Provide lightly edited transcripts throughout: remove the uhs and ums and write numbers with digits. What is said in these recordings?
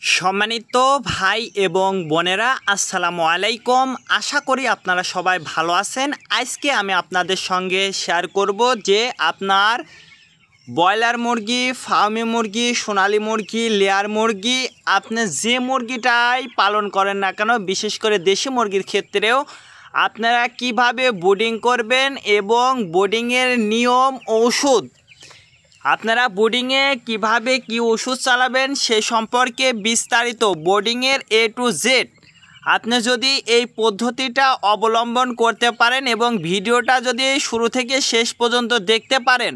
সম্মানিত ভাই এবং বোনেরা, আসসালামু আলাইকুম। আশা করি আপনারা সবাই ভালো আছেন। আজকে আমি আপনাদের সঙ্গে শেয়ার করব যে আপনার ব্রয়লার মুরগি, ফার্মি মুরগি, সোনালী মুরগি, লেয়ার মুরগি, আপনি যে মুরগিটাই পালন করেন না কেন, বিশেষ করে দেশি মুরগির ক্ষেত্রেও আপনারা কিভাবে ব্রিডিং করবেন এবং ব্রিডিংয়ের নিয়ম, ঔষধ, আপনারা বোর্ডিংয়ে কিভাবে কি ওষুধ চালাবেন সে সম্পর্কে বিস্তারিত বোর্ডিংয়ের A to Z আপনি যদি এই পদ্ধতিটা অবলম্বন করতে পারেন এবং ভিডিওটা যদি শুরু থেকে শেষ পর্যন্ত দেখতে পারেন,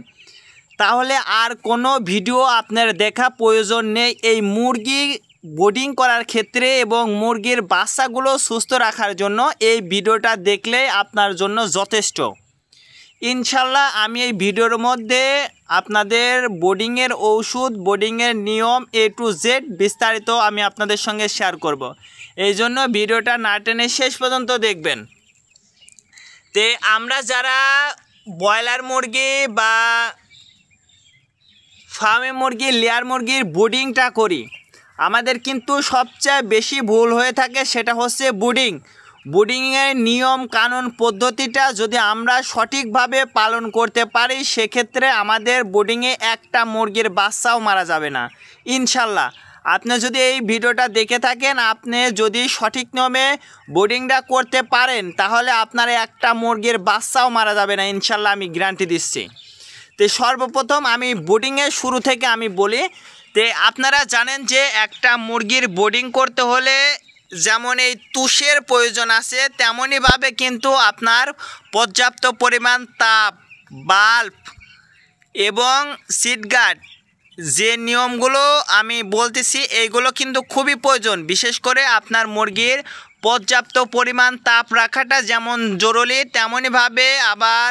তাহলে আর কোনো ভিডিও আপনার দেখা প্রয়োজন নেই এই মুরগি বোর্ডিং করার ক্ষেত্রে এবং মুরগির বাচ্চাগুলো সুস্থ রাখার জন্য। এই ভিডিওটা দেখলে আপনার জন্য যথেষ্ট। ইনশাল্লাহ আমি এই ভিডিওর মধ্যে আপনাদের বোর্ডিংয়ের ঔষধ, বোর্ডিংয়ের নিয়ম A to Z বিস্তারিত আমি আপনাদের সঙ্গে শেয়ার করব। এই জন্য ভিডিওটা না টেনে শেষ পর্যন্ত দেখবেন। তে আমরা যারা ব্রয়লার মুরগি বা ফার্মে মুরগি, লেয়ার মুরগির বোর্ডিংটা করি, আমাদের কিন্তু সবচেয়ে বেশি ভুল হয়ে থাকে সেটা হচ্ছে ব্রিডিংয়ের নিয়ম কানুন পদ্ধতিটা যদি আমরা সঠিকভাবে পালন করতে পারি, সেক্ষেত্রে আমাদের ব্রিডিংয়ে একটা মুরগির বাচ্চাও মারা যাবে না ইনশাল্লাহ। আপনি যদি এই ভিডিওটা দেখে থাকেন, আপনি যদি সঠিক নিয়মে ব্রিডিংটা করতে পারেন, তাহলে আপনার একটা মুরগির বাচ্চাও মারা যাবে না ইনশাল্লাহ, আমি গ্যারান্টি দিচ্ছি। তো সর্বপ্রথম আমি ব্রিডিংয়ের শুরু থেকে আমি বলি। তে আপনারা জানেন যে একটা মুরগির ব্রিডিং করতে হলে যেমন এই তুষের প্রয়োজন আছে, তেমনইভাবে কিন্তু আপনার পর্যাপ্ত পরিমাণ তাপ, বাল্ব এবং সিট গার্ড, যে নিয়মগুলো আমি বলতেছি এইগুলো কিন্তু খুবই প্রয়োজন। বিশেষ করে আপনার মুরগির পর্যাপ্ত পরিমাণ তাপ রাখাটা যেমন জরুরি, তেমনইভাবে আবার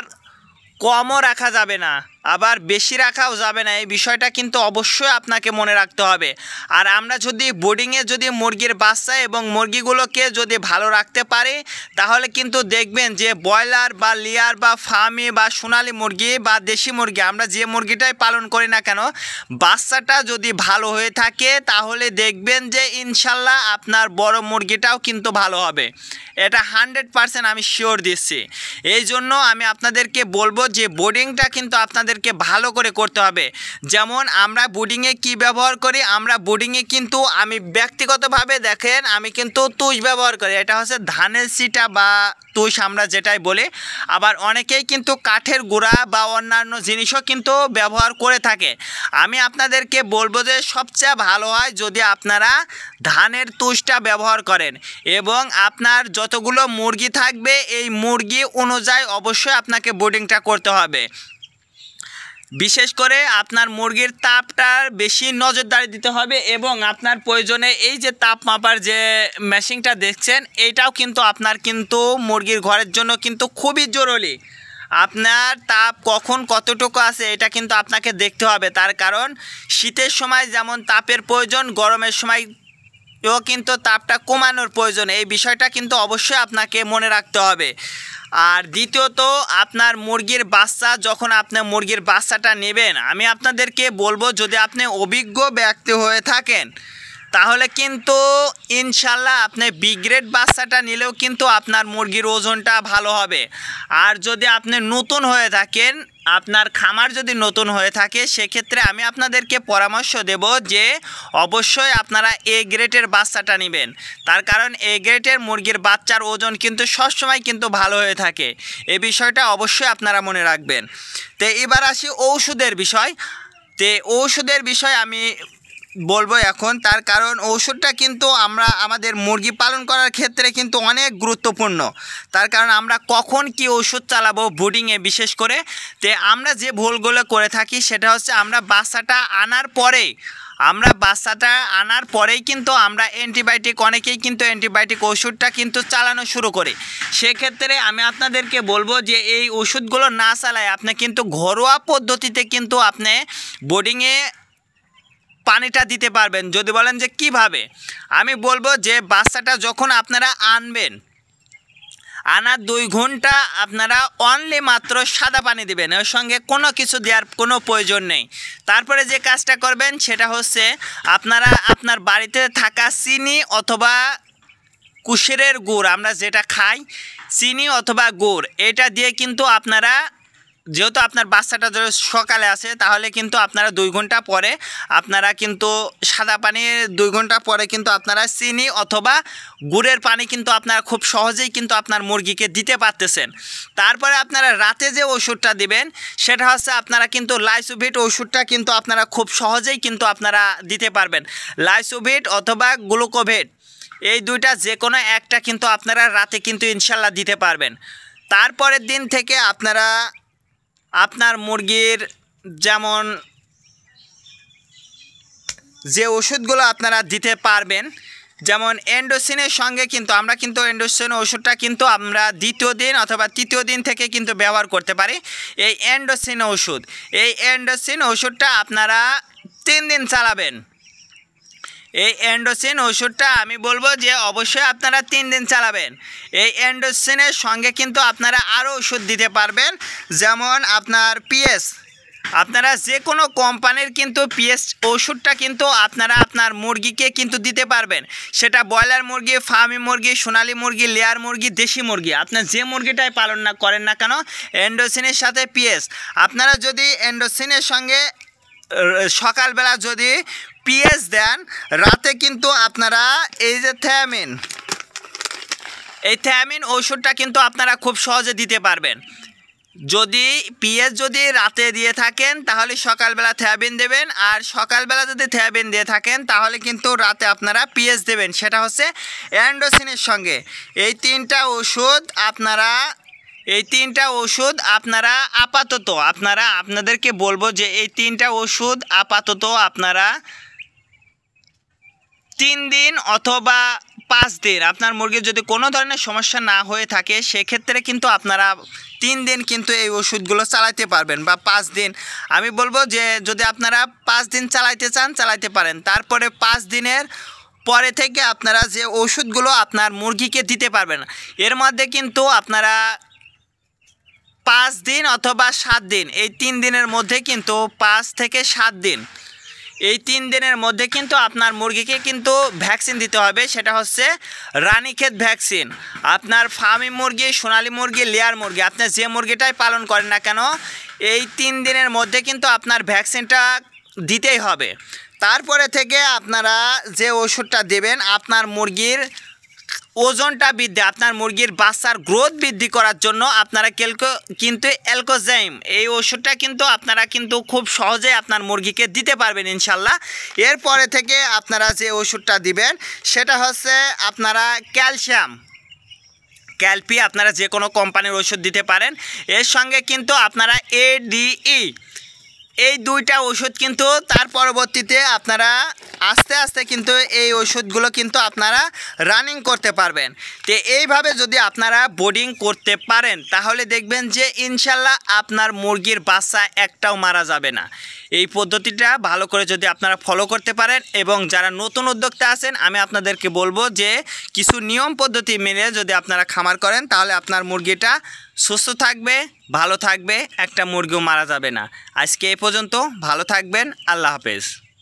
কমও রাখা যাবে না, আবার বেশি রাখাও যাবে না। এই বিষয়টা কিন্তু অবশ্যই আপনাকে মনে রাখতে হবে। আর আমরা যদি বোর্ডিংয়ে যদি মুরগির বাচ্চা এবং মুরগিগুলোকে যদি ভালো রাখতে পারি, তাহলে কিন্তু দেখবেন যে ব্রয়লার বা লেয়ার বা ফার্মি বা সোনালী মুরগি বা দেশি মুরগি, আমরা যে মুরগিটাই পালন করি না কেন, বাচ্চাটা যদি ভালো হয়ে থাকে, তাহলে দেখবেন যে ইনশাল্লাহ আপনার বড় মুরগিটাও কিন্তু ভালো হবে। এটা 100% আমি শিওর দিচ্ছি। এই জন্য আমি আপনাদেরকে বলবো যে বোর্ডিংটা কিন্তু আপনাদেরকে ভালো করে করতে হবে। যেমন আমরা বোর্ডিংয়ে কি ব্যবহার করি, আমরা বোর্ডিংয়ে কিন্তু আমি ব্যক্তিগতভাবে দেখেন আমি কিন্তু তুষ ব্যবহার করি। এটা হচ্ছে ধানের সিটা বা তুষ আমরা যেটাই বলি। আবার অনেকেই কিন্তু কাঠের গুঁড়া বা অন্যান্য জিনিসও কিন্তু ব্যবহার করে থাকে। আমি আপনাদেরকে বলবো যে সবচেয়ে ভালো হয় যদি আপনারা ধানের তুষটা ব্যবহার করেন এবং আপনার যতগুলো মুরগি থাকবে এই মুরগি অনুযায়ী অবশ্যই আপনাকে বোর্ডিংটা করতে হবে। বিশেষ করে আপনার মুরগির তাপটার বেশি নজরদারি দিতে হবে এবং আপনার প্রয়োজনে এই যে তাপ মাপার যে মেশিনটা দেখছেন, এইটাও কিন্তু আপনার কিন্তু মুরগির ঘরের জন্য কিন্তু খুবই জরুরি। আপনার তাপ কখন কতটুকু আছে এটা কিন্তু আপনাকে দেখতে হবে। তার কারণ শীতের সময় যেমন তাপের প্রয়োজন, গরমের সময় কিন্তু তাপটা কমানোর প্রয়োজন। এই বিষয়টা কিন্তু অবশ্যই আপনাকে মনে রাখতে হবে। আর দ্বিতীয়ত, আপনার মুরগির বাচ্চা, যখন আপনি মুরগির বাচ্চাটা নেবেন, আমি আপনাদেরকে বলবো যদি আপনি অভিজ্ঞ ব্যক্তি হয়ে থাকেন, তাহলে কিন্তু ইনশাল্লাহ আপনি বি গ্রেড বাচ্চাটা নিলেও কিন্তু আপনার মুরগির ওজনটা ভালো হবে। আর যদি আপনি নতুন হয়ে থাকেন, আপনার খামার যদি নতুন হয়ে থাকে, সেক্ষেত্রে আমি আপনাদেরকে পরামর্শ দেব যে অবশ্যই আপনারা A গ্রেডের বাচ্চাটা নেবেন। তার কারণ A গ্রেডের মুরগির বাচ্চার ওজন কিন্তু সবসময় কিন্তু ভালো হয়ে থাকে। এই বিষয়টা অবশ্যই আপনারা মনে রাখবেন। তো এবার আসি ঔষধের বিষয়। ঔষধের বিষয় আমি বলবো এখন। তার কারণ ওষুধটা কিন্তু আমরা আমাদের মুরগি পালন করার ক্ষেত্রে কিন্তু অনেক গুরুত্বপূর্ণ। তার কারণ আমরা কখন কি ওষুধ চালাবো ব্রিডিংয়ে বিশেষ করে, আমরা যে ভুলগুলো করে থাকি সেটা হচ্ছে আমরা বাচ্চাটা আনার পরেই কিন্তু আমরা অ্যান্টিবায়োটিক, অনেকেই কিন্তু অ্যান্টিবায়োটিক ওষুধটা কিন্তু চালানো শুরু করি। সেক্ষেত্রে আমি আপনাদেরকে বলবো যে এই ওষুধগুলো না চালায় আপনি কিন্তু ঘরোয়া পদ্ধতিতে কিন্তু আপনি ব্রিডিংয়ে পানিটা দিতে পারবেন। যদি বলেন যে কিভাবে, আমি বলবো যে বাচ্চাটা যখন আপনারা আনবেন, আনার 2 ঘন্টা আপনারা অনলি মাত্র সাদা পানি দিবেন, এর সঙ্গে কোনো কিছু দেওয়ার কোনো প্রয়োজন নেই। তারপরে যে কাজটা করবেন সেটা হচ্ছে আপনারা আপনার বাড়িতে থাকা চিনি অথবা কুশিরের গুড়, আমরা যেটা খাই চিনি অথবা গুড়, এটা দিয়ে কিন্তু আপনারা, যেহেতু আপনার বাচ্চাটা যদি সকালে আসে তাহলে কিন্তু আপনারা 2 ঘন্টা পরে আপনারা কিন্তু সাদা পানি 2 ঘন্টা পরে কিন্তু আপনারা চিনি অথবা গুড়ের পানি কিন্তু আপনারা খুব সহজেই কিন্তু আপনার মুরগিকে দিতে পারতেছেন। তারপরে আপনারা রাতে যে ওষুধটা দিবেন সেটা হচ্ছে আপনারা কিন্তু লাইসোভিট ওষুধটা কিন্তু আপনারা খুব সহজেই কিন্তু আপনারা দিতে পারবেন। লাইসোভিট অথবা গ্লুকোভিট, এই দুইটা যে কোনো একটা কিন্তু আপনারা রাতে কিন্তু ইনশাল্লাহ দিতে পারবেন। তারপরের দিন থেকে আপনারা আপনার মুরগির যেমন যে ওষুধগুলো আপনারা দিতে পারবেন, যেমন এন্ডোসিনের সঙ্গে কিন্তু আমরা কিন্তু এন্ডোসিন ওষুধটা কিন্তু আমরা 2য় দিন অথবা 3য় দিন থেকে কিন্তু ব্যবহার করতে পারি। এই এন্ডোসিন ওষুধটা আপনারা 3 দিন চালাবেন। এই এন্ডোসিন ওষুধটা আমি বলবো যে অবশ্যই আপনারা 3 দিন চালাবেন। এই এন্ডোসিনের সঙ্গে কিন্তু আপনারা আরও ওষুধ দিতে পারবেন, যেমন আপনার পিএস, আপনারা যে কোনো কোম্পানির কিন্তু পিএস ওষুধটা কিন্তু আপনারা আপনার মুরগিকে কিন্তু দিতে পারবেন। সেটা ব্রয়লার মুরগি, ফার্মি মুরগি, সোনালী মুরগি, লেয়ার মুরগি, দেশি মুরগি, আপনার যে মুরগিটাই পালন না করেন না কেন এন্ডোসিনের সাথে পিএস, আপনারা যদি এন্ডোসিনের সঙ্গে সকালবেলা যদি পিএস দেন, রাতে কিন্তু আপনারা এই যে থায়ামিন ওষুধটা কিন্তু আপনারা খুব সহজে দিতে পারবেন। যদি পিএস যদি রাতে দিয়ে থাকেন তাহলে সকালবেলা থায়াবিন দেবেন, আর সকালবেলা যদি থায়াবিন দিয়ে থাকেন তাহলে কিন্তু রাতে আপনারা পিএস দেবেন, সেটা হচ্ছে এন্ডোসিনের সঙ্গে। এই 3টা ওষুধ আপনারা আপাতত আপনাদেরকে বলবো যে এই 3টা ওষুধ আপাতত আপনারা 3 দিন অথবা 5 দিন, আপনার মুরগির যদি কোনো ধরনের সমস্যা না হয়ে থাকে সেক্ষেত্রে কিন্তু আপনারা 3 দিন কিন্তু এই ওষুধগুলো চালাতে পারবেন, বা 5 দিন। আমি বলবো যে যদি আপনারা 5 দিন চালাইতে চান চালাইতে পারেন। তারপরে 5 দিনের পরে থেকে আপনারা যে ওষুধগুলো আপনার মুরগিকে দিতে পারবেন, এর মধ্যে কিন্তু আপনারা 5 দিন অথবা 7 দিন, এই 3 দিনের মধ্যে কিন্তু 5 থেকে 7 দিন, এই 3 দিনের মধ্যে কিন্তু আপনার মুরগিকে কিন্তু ভ্যাকসিন দিতে হবে। সেটা হচ্ছে রানীক্ষেত ভ্যাকসিন। আপনার ফার্মি মুরগি, সোনালী মুরগি, লেয়ার মুরগি, আপনার যে মুরগিটাই পালন করেন না কেন এই 3 দিনের মধ্যে কিন্তু আপনার ভ্যাকসিনটা দিতেই হবে। তারপরে থেকে আপনারা যে ওষুধটা দেবেন আপনার মুরগির ওজনটা বৃদ্ধি, আপনার মুরগির বাচ্চার গ্রোথ বৃদ্ধি করার জন্য আপনারা কিন্তু অ্যালকোজাইম এই ওষুধটা কিন্তু আপনারা কিন্তু খুব সহজে আপনার মুরগিকে দিতে পারবেন ইনশাল্লাহ। এরপরে থেকে আপনারা যে ওষুধটা দিবেন সেটা হচ্ছে আপনারা ক্যালপি, আপনারা যে কোনো কোম্পানির ওষুধ দিতে পারেন। এর সঙ্গে কিন্তু আপনারা ADE, এই 2টা ওষুধ কিন্তু তার পরবর্তীতে আপনারা আস্তে আস্তে কিন্তু এই ওষুধগুলো কিন্তু আপনারা রানিং করতে পারবেন। তো এইভাবে যদি আপনারা বোর্ডিং করতে পারেন তাহলে দেখবেন যে ইনশাল্লাহ আপনার মুরগির বাচ্চা একটাও মারা যাবে না। এই পদ্ধতিটা ভালো করে যদি আপনারা ফলো করতে পারেন, এবং যারা নতুন উদ্যোক্তা আছেন আমি আপনাদেরকে বলবো যে কিছু নিয়ম পদ্ধতি মেনে যদি আপনারা খামার করেন তাহলে আপনার মুরগিটা সুস্থ থাকবে, ভালো থাকবে, একটা মুরগিও মারা যাবে না। আজকে এই পর্যন্ত, ভালো থাকবেন, আল্লাহ হাফেজ।